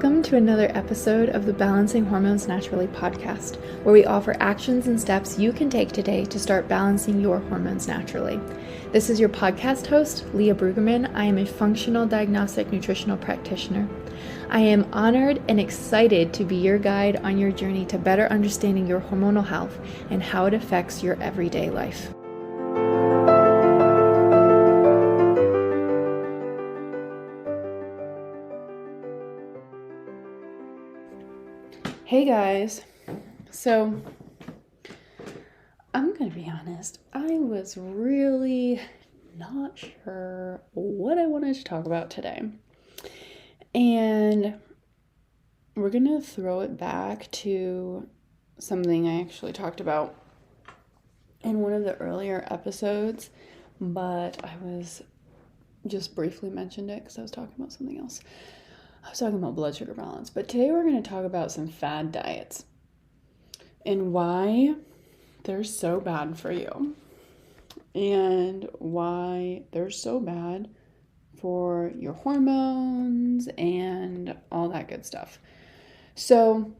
Welcome to another episode of the Balancing Hormones Naturally podcast, where we offer actions and steps you can take today to start balancing your hormones naturally. This is your podcast host, Leah Brueggemann. I am a functional diagnostic nutritional practitioner. I am honored and excited to be your guide on your journey to better understanding your hormonal health and how it affects your everyday life. Hey guys, so I'm gonna be honest, I was really not sure what I wanted to talk about today, and we're gonna throw it back to something I actually talked about in one of the earlier episodes, but I was just briefly mentioned it because I was talking about something else. I was talking about blood sugar balance, but today we're going to talk about some fad diets and why they're so bad for you and why they're so bad for your hormones and all that good stuff. So,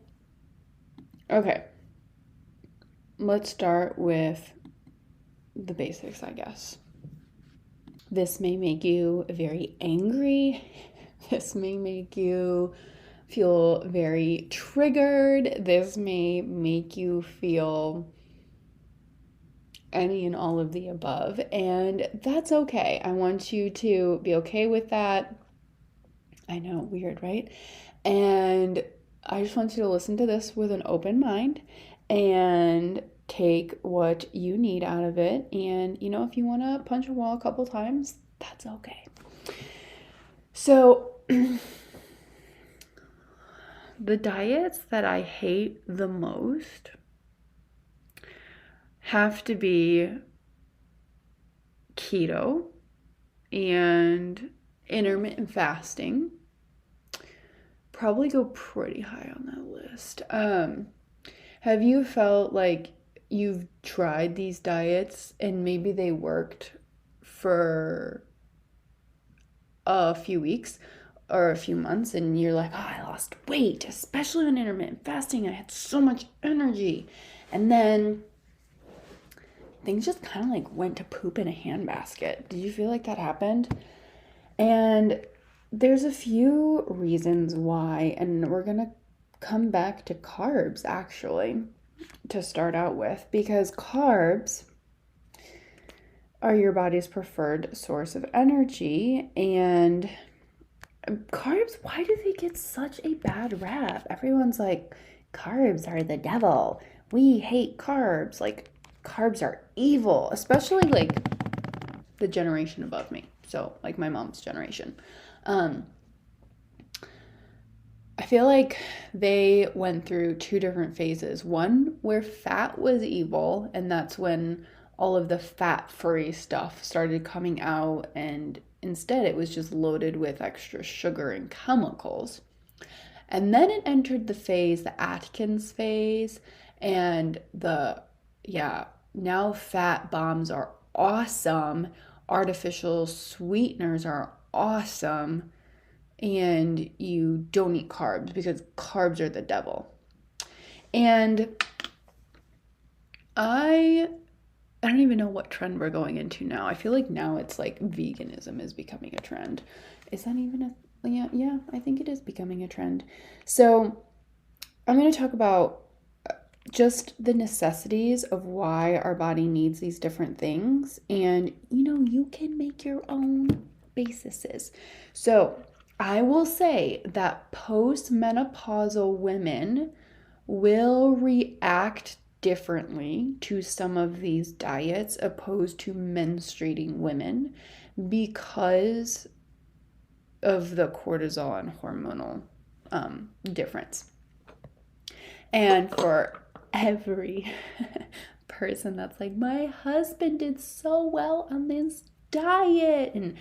okay, let's start with the basics, I guess. This may make you very angry. This may make you feel very triggered. This may make you feel any and all of the above, and that's okay. I want you to be okay with that. I know, weird, right? And I just want you to listen to this with an open mind and take what you need out of it. And, if you want to punch a wall a couple times, that's okay. So, the diets that I hate the most have to be keto and intermittent fasting. Probably go pretty high on that list. Have you felt like you've tried these diets and maybe they worked for a few weeks or a few months and you're like, oh, I lost weight, especially on intermittent fasting. I had so much energy. And then things just kind of like went to poop in a handbasket. Did you feel like that happened? And there's a few reasons why, and we're going to come back to carbs actually to start out with, because carbs are your body's preferred source of energy. And carbs, why do they get such a bad rap? Everyone's like, carbs are the devil. We hate carbs. Like, carbs are evil, especially like the generation above me. So, like my mom's generation. I feel like they went through two different phases. One where fat was evil, and that's when all of the fat-free stuff started coming out, and instead it was just loaded with extra sugar and chemicals. And then it entered the Atkins phase, and now fat bombs are awesome, artificial sweeteners are awesome, and you don't eat carbs because carbs are the devil. And I don't even know what trend we're going into now. I feel like now it's like veganism is becoming a trend. Is that even yeah, I think it is becoming a trend. So I'm going to talk about just the necessities of why our body needs these different things. And, you can make your own bases. So I will say that postmenopausal women will react differently to some of these diets opposed to menstruating women because of the cortisol and hormonal difference. And for every person that's like, my husband did so well on this diet, and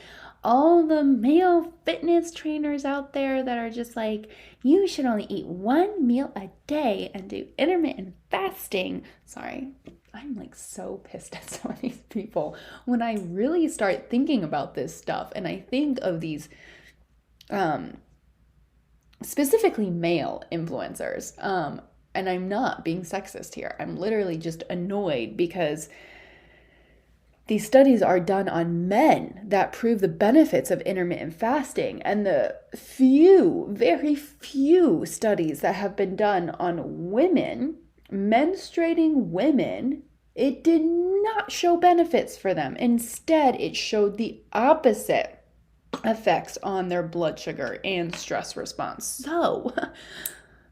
all the male fitness trainers out there that are just like, you should only eat one meal a day and do intermittent fasting. Sorry, I'm like so pissed at some of these people when I really start thinking about this stuff, and I think of these specifically male influencers. And I'm not being sexist here. I'm literally just annoyed because these studies are done on men that prove the benefits of intermittent fasting. And the very few studies that have been done on women, menstruating women, it did not show benefits for them. Instead, it showed the opposite effects on their blood sugar and stress response. So,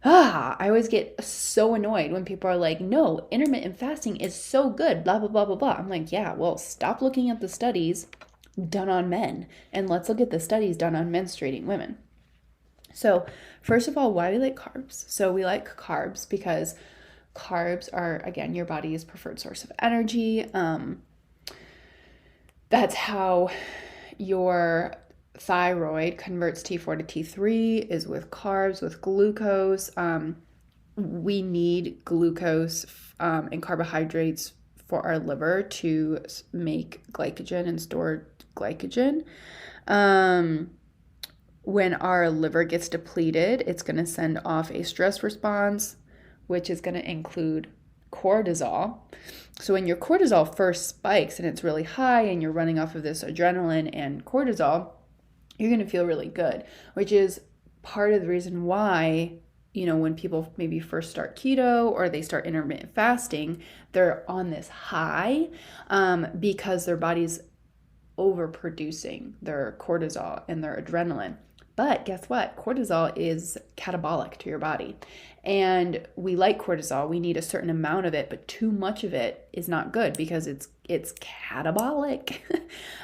I always get so annoyed when people are like, no, intermittent fasting is so good, blah, blah, blah, blah, blah. I'm like, yeah, well, stop looking at the studies done on men and let's look at the studies done on menstruating women. So, first of all, why we like carbs? So, we like carbs because carbs are, again, your body's preferred source of energy. That's how your thyroid converts T4 to T3 is with carbs, with glucose. We need glucose and carbohydrates for our liver to make glycogen and store glycogen. When our liver gets depleted, it's going to send off a stress response, which is going to include cortisol. So when your cortisol first spikes and it's really high and you're running off of this adrenaline and cortisol, you're going to feel really good, which is part of the reason why, when people maybe first start keto or they start intermittent fasting, they're on this high because their body's overproducing their cortisol and their adrenaline. But guess what? Cortisol is catabolic to your body. And we like cortisol. We need a certain amount of it, but too much of it is not good because it's catabolic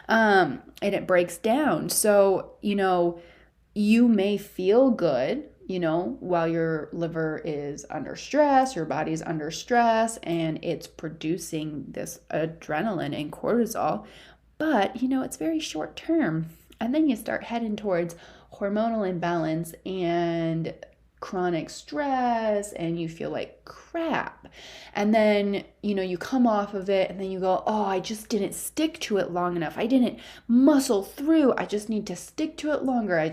and it breaks down. So, you may feel good, while your liver is under stress, your body's under stress, and it's producing this adrenaline and cortisol. But, it's very short term. And then you start heading towards hormonal imbalance and chronic stress, and you feel like crap. And then, you come off of it and then you go, oh, I just didn't stick to it long enough. I didn't muscle through. I just need to stick to it longer. I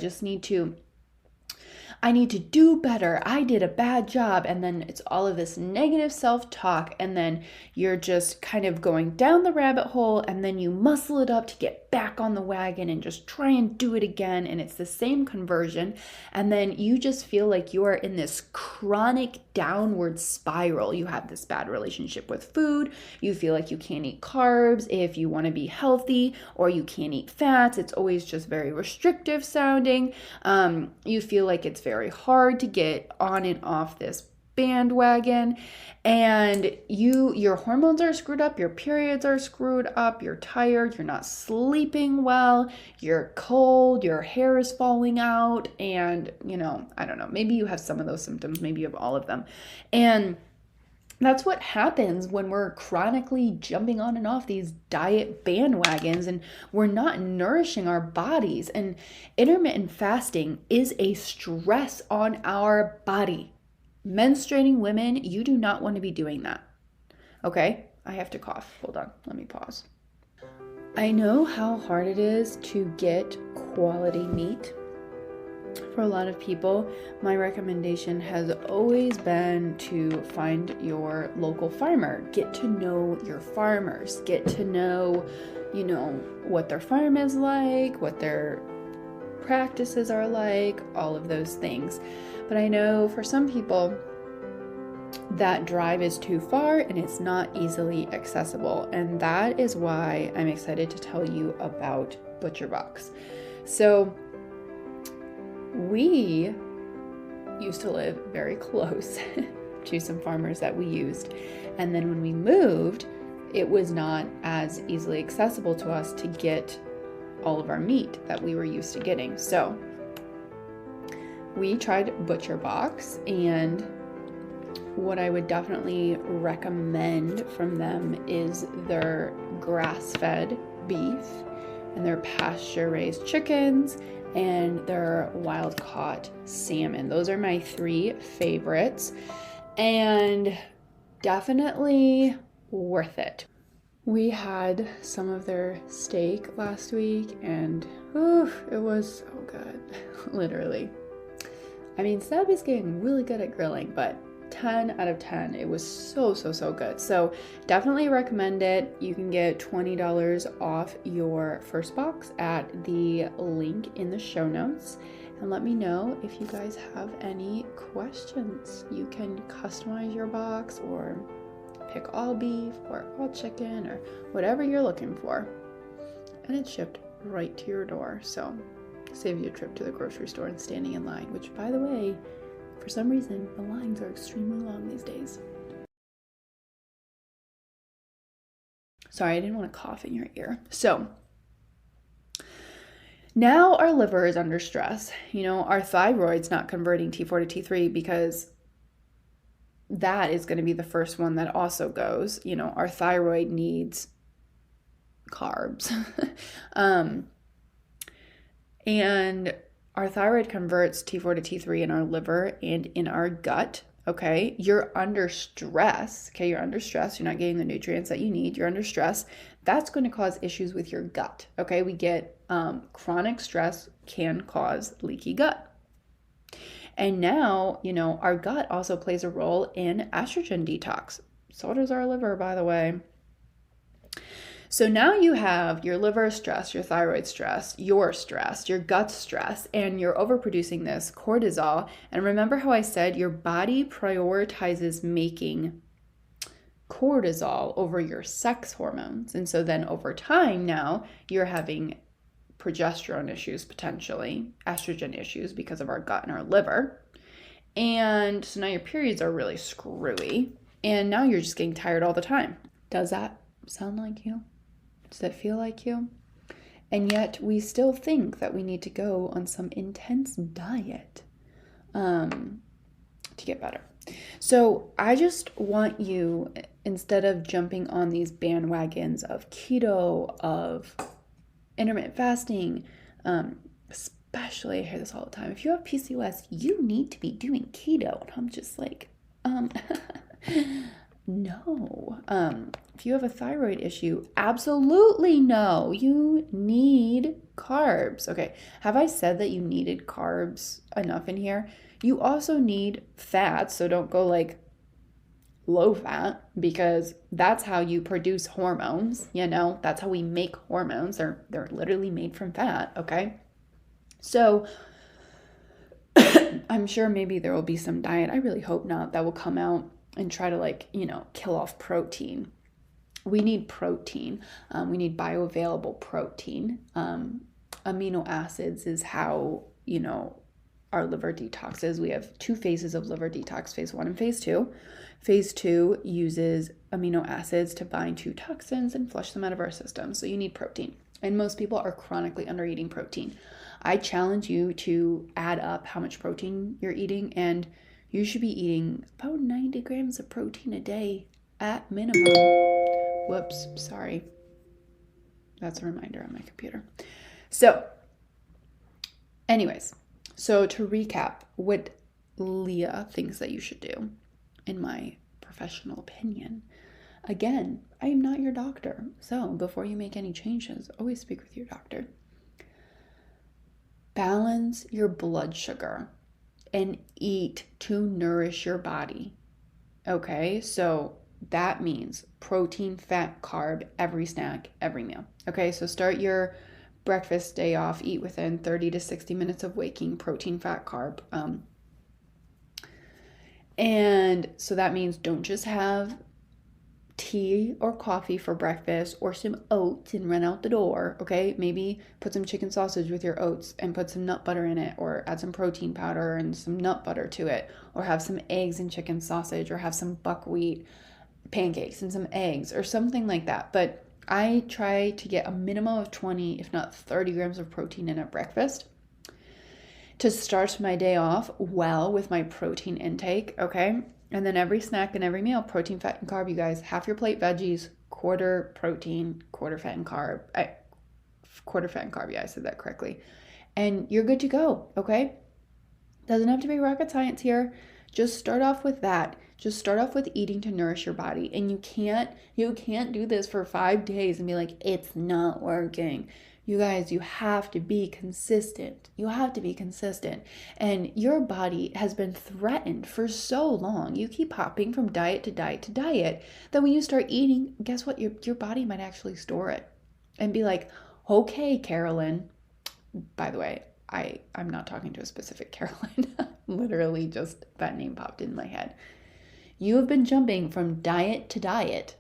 need to do better. I did a bad job. And then it's all of this negative self-talk. And then you're just kind of going down the rabbit hole, and then you muscle it up to get back on the wagon and just try and do it again. And it's the same conversion. And then you just feel like you are in this chronic downward spiral. You have this bad relationship with food. You feel like you can't eat carbs if you want to be healthy, or you can't eat fats. It's always just very restrictive sounding. You feel like it's very hard to get on and off this bandwagon, and your hormones are screwed up, your periods are screwed up, you're tired, you're not sleeping well, you're cold, your hair is falling out, and I don't know, maybe you have some of those symptoms, maybe you have all of them. And that's what happens when we're chronically jumping on and off these diet bandwagons and we're not nourishing our bodies. And intermittent fasting is a stress on our body. Menstruating women, you do not want to be doing that. Okay, I have to cough. Hold on, let me pause. I know how hard it is to get quality meat. For a lot of people, my recommendation has always been to find your local farmer. Get to know your farmers. Get to know, what their farm is like, what their practices are like, all of those things. But I know for some people, that drive is too far and it's not easily accessible. And that is why I'm excited to tell you about ButcherBox. So, we used to live very close to some farmers that we used. And then when we moved, it was not as easily accessible to us to get all of our meat that we were used to getting. So we tried ButcherBox, and what I would definitely recommend from them is their grass-fed beef and their pasture-raised chickens and their wild-caught salmon. Those are my 3 favorites, and definitely worth it. We had some of their steak last week, and it was so good. Literally. I mean, Seb is getting really good at grilling, but 10 out of 10. It was so, so, so good. So definitely recommend it. You can get $20 off your first box at the link in the show notes. And let me know if you guys have any questions. You can customize your box or pick all beef or all chicken or whatever you're looking for. And it's shipped right to your door. So save you a trip to the grocery store and standing in line, which, by the way, for some reason, the lines are extremely long these days. Sorry, I didn't want to cough in your ear. So now our liver is under stress. You know, our thyroid's not converting T4 to T3 because that is going to be the first one that also goes. You know, our thyroid needs carbs. And our thyroid converts T4 to T3 in our liver and in our gut, okay? You're under stress, okay? You're under stress. You're not getting the nutrients that you need. You're under stress. That's going to cause issues with your gut, okay? We get chronic stress can cause leaky gut. And now, you know, our gut also plays a role in estrogen detox. So does our liver, by the way. So now you have your liver stress, your thyroid stress, your gut stress, and you're overproducing this cortisol. And remember how I said your body prioritizes making cortisol over your sex hormones. And so then over time now you're having progesterone issues, potentially estrogen issues because of our gut and our liver. And so now your periods are really screwy. And now you're just getting tired all the time. Does that sound like you? Does that feel like you? And yet we still think that we need to go on some intense diet to get better. So I just want you, instead of jumping on these bandwagons of keto, of intermittent fasting, especially, I hear this all the time, if you have PCOS, you need to be doing keto. And I'm just like, no. If you have a thyroid issue, absolutely no. You need carbs. Okay. Have I said that you needed carbs enough in here? You also need fats. So don't go like low fat, because that's how you produce hormones. You know, that's how we make hormones. They're literally made from fat. Okay. So I'm sure maybe there will be some diet, I really hope not, that will come out and try to, like, you know, kill off protein. We need protein. We need bioavailable protein. Amino acids is how, you know, our liver detoxes. We have 2 phases of liver detox, phase 1 and phase 2. Phase 2 uses amino acids to bind to toxins and flush them out of our system. So you need protein. And most people are chronically under eating protein. I challenge you to add up how much protein you're eating, and you should be eating about 90 grams of protein a day at minimum. Whoops, sorry. That's a reminder on my computer. So, anyways, so to recap what Leah thinks that you should do, in my professional opinion. Again, I am not your doctor. So before you make any changes, always speak with your doctor. Balance your blood sugar and eat to nourish your body. Okay, so that means protein, fat, carb, every snack, every meal. Okay, so start your breakfast day off, eat within 30 to 60 minutes of waking, protein, fat, carb. And so that means don't just have tea or coffee for breakfast or some oats and run out the door, okay? Maybe put some chicken sausage with your oats and put some nut butter in it, or add some protein powder and some nut butter to it, or have some eggs and chicken sausage, or have some buckwheat pancakes and some eggs or something like that. But I try to get a minimum of 20, if not 30 grams of protein in at breakfast to start my day off well with my protein intake, okay? And then every snack and every meal, protein, fat, and carb, you guys. Half your plate veggies, quarter protein, quarter fat and carb. Quarter fat and carb, yeah, I said that correctly. And you're good to go, okay? Doesn't have to be rocket science here. Just start off with that. Just start off with eating to nourish your body. And you can't do this for 5 days and be like, it's not working. You guys, you have to be consistent. You have to be consistent. And your body has been threatened for so long. You keep hopping from diet to diet to diet that when you start eating, guess what? Your body might actually store it and be like, okay, Carolyn. By the way, I'm not talking to a specific Carolyn. Literally just that name popped in my head. You have been jumping from diet to diet.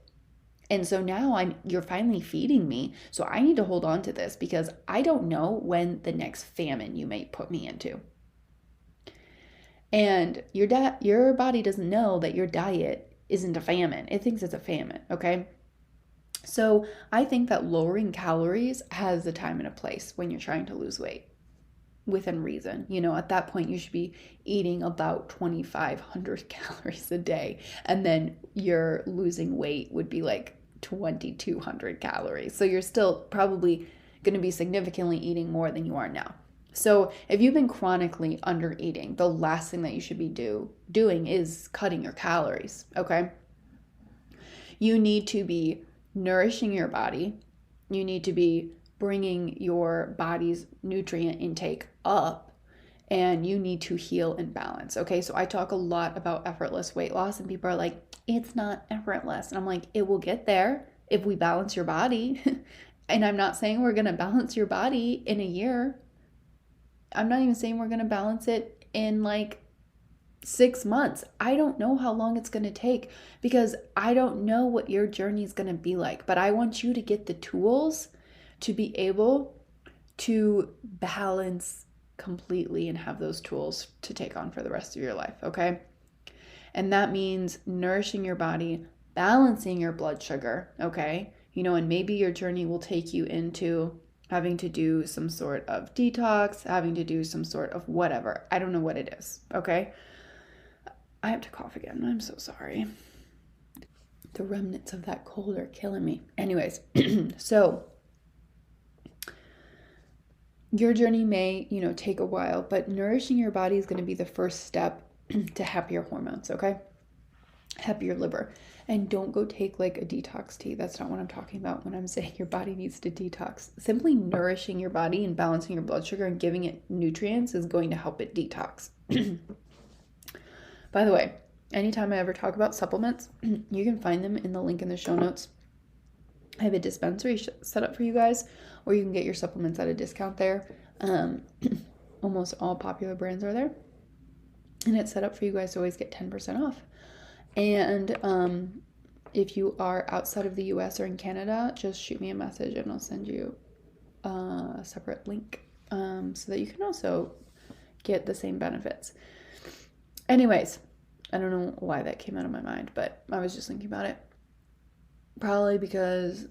And so now you're finally feeding me. So I need to hold on to this because I don't know when the next famine you may put me into. And your body doesn't know that your diet isn't a famine. It thinks it's a famine, okay? So I think that lowering calories has a time and a place when you're trying to lose weight within reason. At that point, you should be eating about 2,500 calories a day. And then your losing weight would be like 2,200 calories. So you're still probably going to be significantly eating more than you are now. So if you've been chronically under eating, the last thing that you should be doing is cutting your calories, okay? You need to be nourishing your body. You need to be bringing your body's nutrient intake up, and you need to heal and balance. Okay, so I talk a lot about effortless weight loss, and people are like, it's not effortless. And I'm like, it will get there if we balance your body. And I'm not saying we're going to balance your body in a year. I'm not even saying we're going to balance it in like 6 months. I don't know how long it's going to take because I don't know what your journey is going to be like. But I want you to get the tools to be able to balance completely and have those tools to take on for the rest of your life, okay? And that means nourishing your body, balancing your blood sugar, okay? And maybe your journey will take you into having to do some sort of detox, having to do some sort of whatever. I don't know what it is, okay? I have to cough again. I'm so sorry. The remnants of that cold are killing me. Anyways, so your journey may, take a while, but nourishing your body is going to be the first step to happier hormones, okay? Happier liver. And don't go take like a detox tea. That's not what I'm talking about when I'm saying your body needs to detox. Simply nourishing your body and balancing your blood sugar and giving it nutrients is going to help it detox. By the way, anytime I ever talk about supplements, you can find them in the link in the show notes. I have a dispensary set up for you guys where you can get your supplements at a discount there. Almost all popular brands are there. And it's set up for you guys to always get 10% off. And if you are outside of the US or in Canada, just shoot me a message and I'll send you a separate link so that you can also get the same benefits. Anyways, I don't know why that came out of my mind, but I was just thinking about it. Probably because,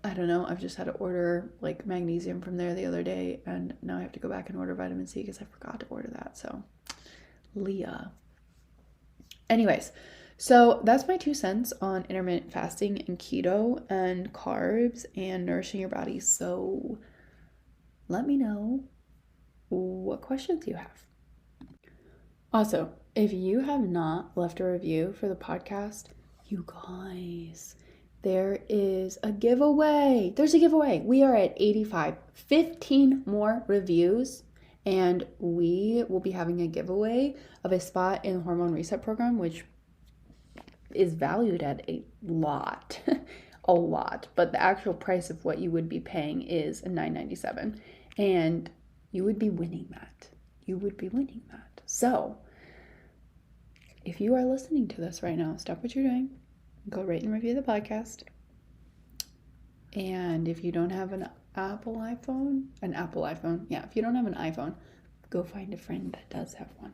I don't know, I've just had to order like magnesium from there the other day, and now I have to go back and order vitamin C because I forgot to order that. So, Leah. Anyways, so that's my 2 cents on intermittent fasting and keto and carbs and nourishing your body. So let me know what questions you have. Also, if you have not left a review for the podcast, you guys, there is a giveaway. There's a giveaway. We are at 85, 15 more reviews, and we will be having a giveaway of a spot in the Hormone Reset program, which is valued at a lot, a lot. But the actual price of what you would be paying is $9.97, and you would be winning that. You would be winning that. So if you are listening to this right now, stop what you're doing, go rate and review the podcast. And if you don't have an Apple iPhone, if you don't have an iPhone, go find a friend that does have one.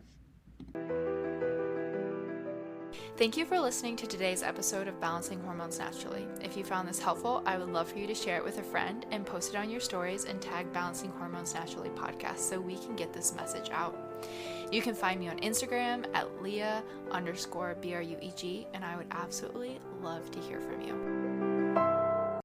Thank you for listening to today's episode of Balancing Hormones Naturally. If you found this helpful, I would love for you to share it with a friend and post it on your stories and tag Balancing Hormones Naturally podcast so we can get this message out. You can find me on Instagram at Leah_BRUEG, and I would absolutely love to hear from you.